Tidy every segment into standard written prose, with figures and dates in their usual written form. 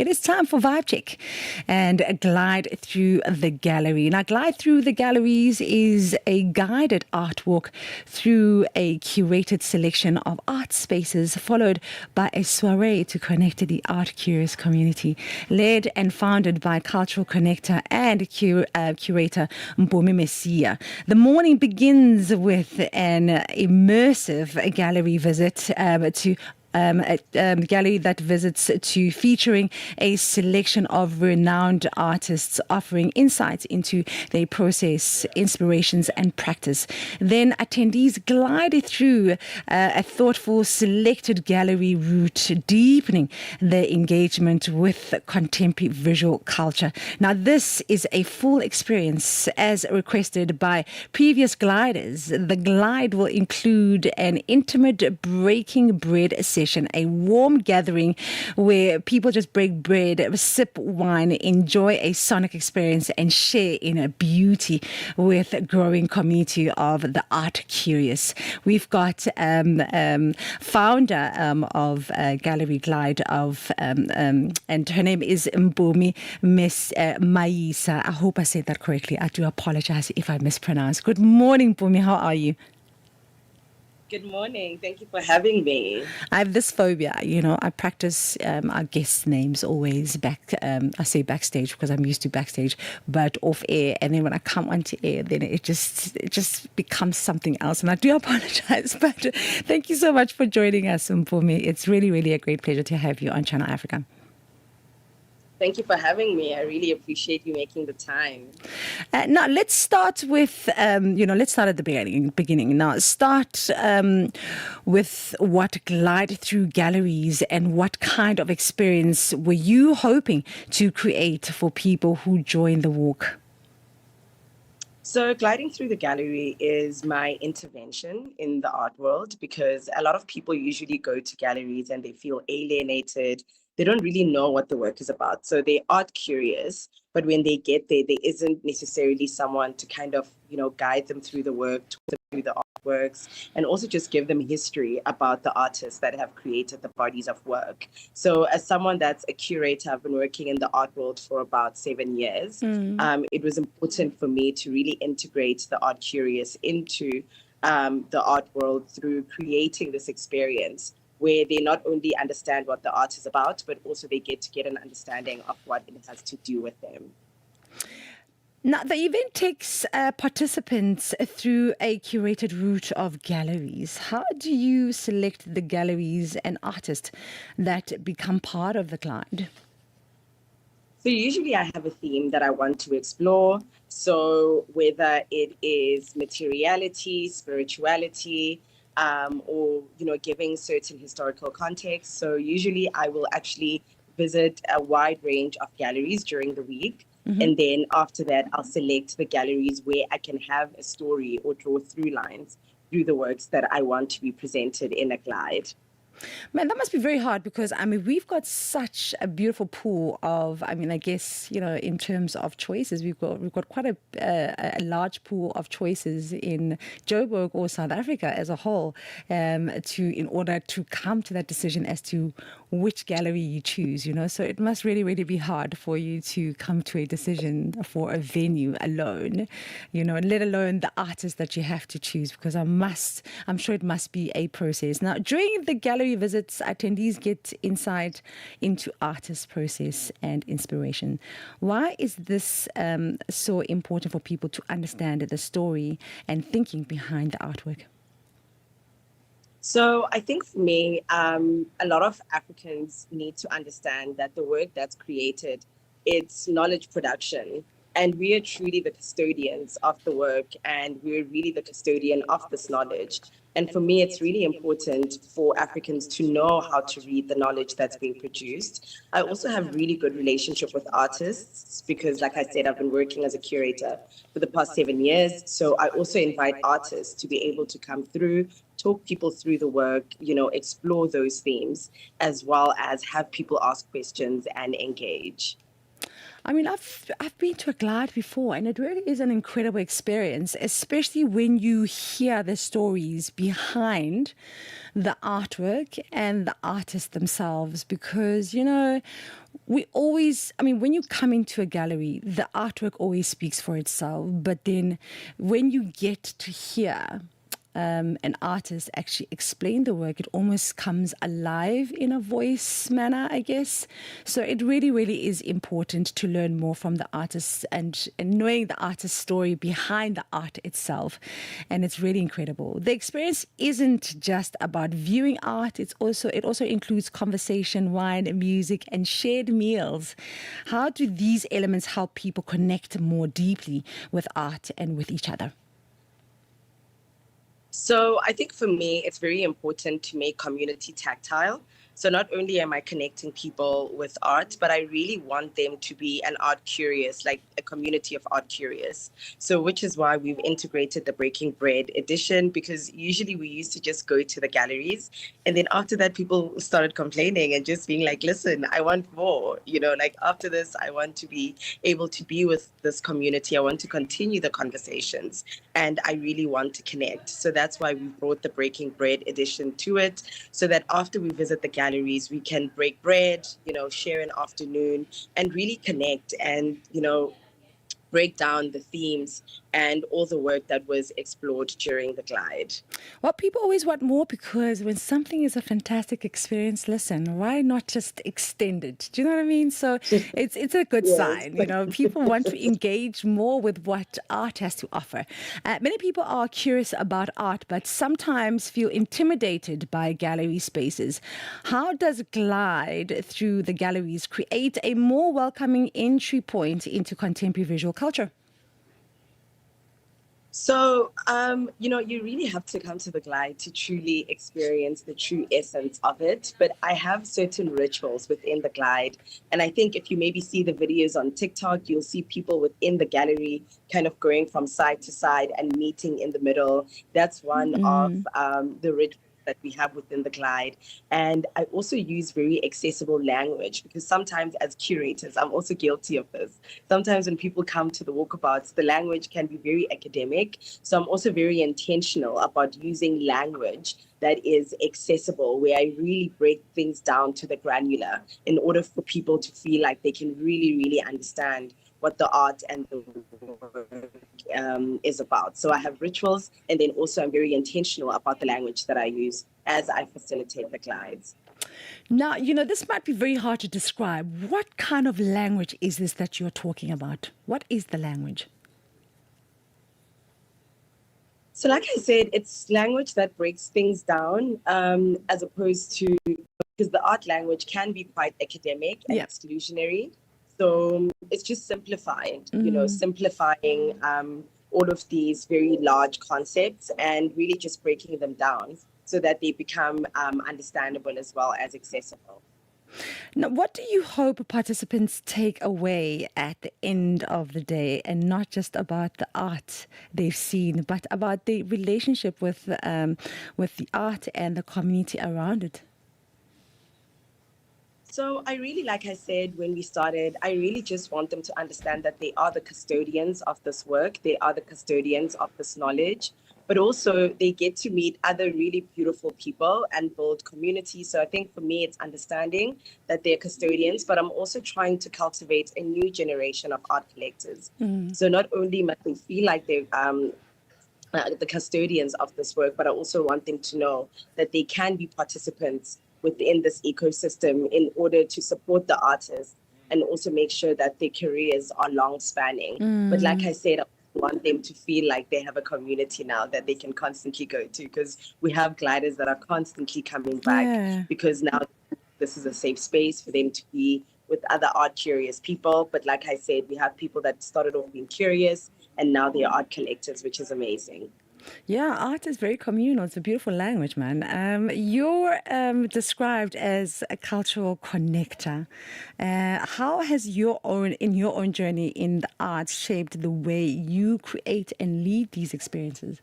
It is time for Vibe Check and a glide through the gallery. Now, glide through the galleries is a guided art walk through a curated selection of art spaces, followed by a soiree to connect the art-curious community. Led and founded by cultural connector and curator Mpumi Mayisa. The morning begins with an immersive gallery visit to a gallery that visits to featuring a selection of renowned artists offering insights into their process, inspirations and practice. Then attendees glide through a thoughtful selected gallery route, deepening their engagement with contemporary visual culture. Now this is a full experience as requested by previous gliders. The glide will include an intimate breaking bread session, a warm gathering where people just break bread, sip wine, enjoy a sonic experience and share in a beauty with a growing community of the art curious. We've got founder of Gallery Glide and her name is Mpumi Mayisa. I hope I said that correctly. I do apologize if I mispronounced. Good morning, Mpumi. How are you? Good morning. Thank you for having me. I have this phobia, I practice our guests' names always I say backstage because I'm used to backstage, but off air. And then when I come onto air, then it just becomes something else. And I do apologize, but thank you so much for joining us, Mpumi. It's really, really a great pleasure to have you on Channel Africa. Thank you for having me. I really appreciate you making the time. Now, let's start with, let's start at the beginning. Now, start with what glide through galleries and what kind of experience were you hoping to create for people who join the walk? So gliding through the gallery is my intervention in the art world because a lot of people usually go to galleries and they feel alienated. They don't really know what the work is about. So they are curious, but when they get there, there isn't necessarily someone to kind of, guide them through the work, talk them through the artworks, and also just give them history about the artists that have created the bodies of work. So as someone that's a curator, I've been working in the art world for about 7 years. It was important for me to really integrate the art curious into the art world through creating this experience where they not only understand what the art is about, but also they get an understanding of what it has to do with them. Now, the event takes participants through a curated route of galleries. How do you select the galleries and artists that become part of the glide? So usually I have a theme that I want to explore. So whether it is materiality, spirituality, or giving certain historical context. So usually I will actually visit a wide range of galleries during the week. Mm-hmm. And then after that, I'll select the galleries where I can have a story or draw through lines through the works that I want to be presented in a glide. Man, that must be very hard because, we've got such a beautiful pool of, I guess, in terms of choices, we've got quite a large pool of choices in Joburg or South Africa as a whole, in order to come to that decision as to which gallery you choose, So it must really, really be hard for you to come to a decision for a venue alone, let alone the artist that you have to choose, because I'm sure it must be a process. Now, during the gallery visits, attendees get insight into artist process and inspiration. Why is this so important for people to understand the story and thinking behind the artwork? So I think for me, a lot of Africans need to understand that the work that's created, it's knowledge production. And we are truly the custodians of the work, and we're really the custodian of this knowledge. And for me, it's really important for Africans to know how to read the knowledge that's being produced. I also have really good relationship with artists because, like I said, I've been working as a curator for the past 7 years. So I also invite artists to be able to come through, talk people through the work, explore those themes, as well as have people ask questions and engage. I mean, I've been to a glide before, and it really is an incredible experience, especially when you hear the stories behind the artwork and the artists themselves. Because we always, I mean, when you come into a gallery, the artwork always speaks for itself. But then, when you get to hear an artist actually explain the work, it almost comes alive in a voice manner, I guess. So it really, really is important to learn more from the artists and knowing the artist's story behind the art itself. And it's really incredible. The experience isn't just about viewing art, it also includes conversation, wine, music, and shared meals. How do these elements help people connect more deeply with art and with each other? So I think for me, it's very important to make community tactile. So not only am I connecting people with art, but I really want them to be an art curious, like a community of art curious. So which is why we've integrated the Breaking Bread edition, because usually we used to just go to the galleries. And then after that, people started complaining and just being like, listen, I want more, like after this, I want to be able to be with this community. I want to continue the conversations and I really want to connect. So that's why we brought the Breaking Bread edition to it, so that after we visit the galleries, we can break bread, share an afternoon and really connect and, break down the themes and all the work that was explored during the glide. Well, people always want more because when something is a fantastic experience, listen, why not just extend it? Do you know what I mean? So it's a good Yes. sign. People want to engage more with what art has to offer. Many people are curious about art, but sometimes feel intimidated by gallery spaces. How does Glide through the galleries create a more welcoming entry point into contemporary visual culture? So, you really have to come to the glide to truly experience the true essence of it. But I have certain rituals within the glide. And I think if you maybe see the videos on TikTok, you'll see people within the gallery kind of going from side to side and meeting in the middle. That's one of the rituals that we have within the glide. And I also use very accessible language because sometimes as curators, I'm also guilty of this. Sometimes when people come to the walkabouts, the language can be very academic. So I'm also very intentional about using language that is accessible, where I really break things down to the granular in order for people to feel like they can really, really understand what the art and the work is about. So I have rituals, and then also I'm very intentional about the language that I use as I facilitate the glides. Now, this might be very hard to describe. What kind of language is this that you're talking about? What is the language? So like I said, it's language that breaks things down as opposed to, because the art language can be quite academic and exclusionary. So it's just simplified, simplifying all of these very large concepts and really just breaking them down so that they become understandable as well as accessible. Now, what do you hope participants take away at the end of the day, and not just about the art they've seen, but about the relationship with the art and the community around it? So I really, like I said, when we started, I really just want them to understand that they are the custodians of this work. They are the custodians of this knowledge, but also they get to meet other really beautiful people and build community. So I think for me, it's understanding that they're custodians, but I'm also trying to cultivate a new generation of art collectors. So not only must they feel like they're the custodians of this work, but I also want them to know that they can be participants within this ecosystem in order to support the artists and also make sure that their careers are long spanning. But like I said, I want them to feel like they have a community now that they can constantly go to, because we have gliders that are constantly coming back because now this is a safe space for them to be with other art curious people. But like I said, we have people that started off being curious and now they're art collectors, which is amazing. Yeah, art is very communal. It's a beautiful language, man. You're described as a cultural connector. How has in your own journey in the arts shaped the way you create and lead these experiences?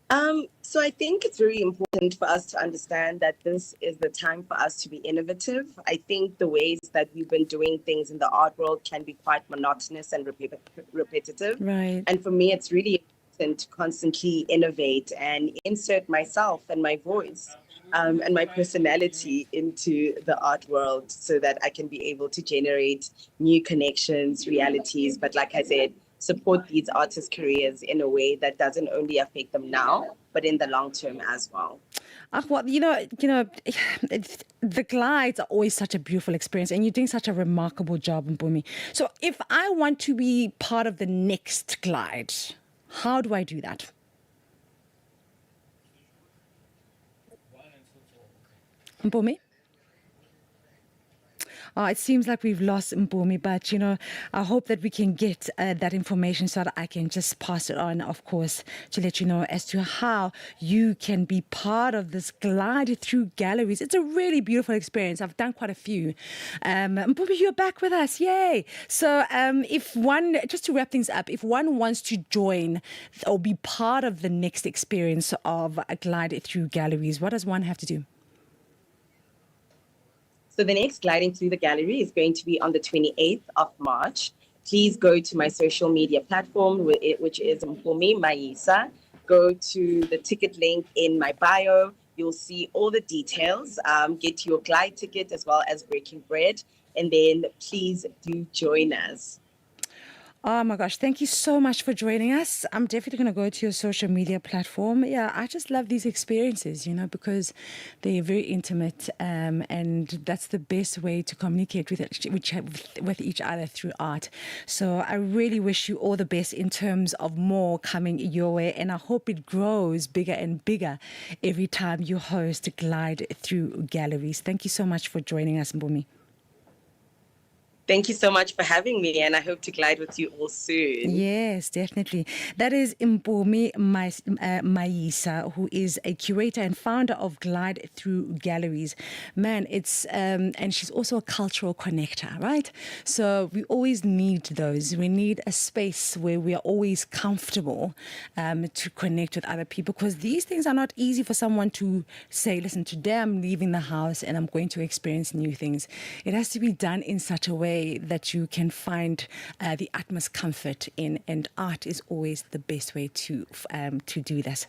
So I think it's very important for us to understand that this is the time for us to be innovative. I think the ways that we've been doing things in the art world can be quite monotonous and repetitive. Right. And for me, it's really important to constantly innovate and insert myself and my voice and my personality into the art world so that I can be able to generate new connections, realities. But like I said, support these artists' careers in a way that doesn't only affect them now, but in the long term as well. Well, the glides are always such a beautiful experience, and you're doing such a remarkable job, Mpumi. So, if I want to be part of the next glide, how do I do that? Mpumi? It seems like we've lost Mpumi, but I hope that we can get that information so that I can just pass it on, of course, to let you know as to how you can be part of this glide through galleries. It's a really beautiful experience. I've done quite a few. Mpumi, you're back with us. Yay. So just to wrap things up, if one wants to join or be part of the next experience of a glide through galleries, what does one have to do? So the next gliding through the gallery is going to be on the 28th of March. Please go to my social media platform, which is Mpumi Mayisa. Go to the ticket link in my bio. You'll see all the details. Get your glide ticket as well as breaking bread. And then please do join us. Oh my gosh, thank you so much for joining us. I'm definitely going to go to your social media platform. Yeah, I just love these experiences, because they're very intimate, and that's the best way to communicate with each other through art. So I really wish you all the best in terms of more coming your way, and I hope it grows bigger and bigger every time you host Glide Through Galleries. Thank you so much for joining us, Mpumi. Thank you so much for having me, and I hope to glide with you all soon. Yes, definitely. That is Mpumi Mayisa, who is a curator and founder of Glide Through Galleries. Man, and she's also a cultural connector, right? So we always need those. We need a space where we are always comfortable to connect with other people, because these things are not easy for someone to say, listen, today I'm leaving the house and I'm going to experience new things. It has to be done in such a way that you can find the utmost comfort in, and art is always the best way to do this.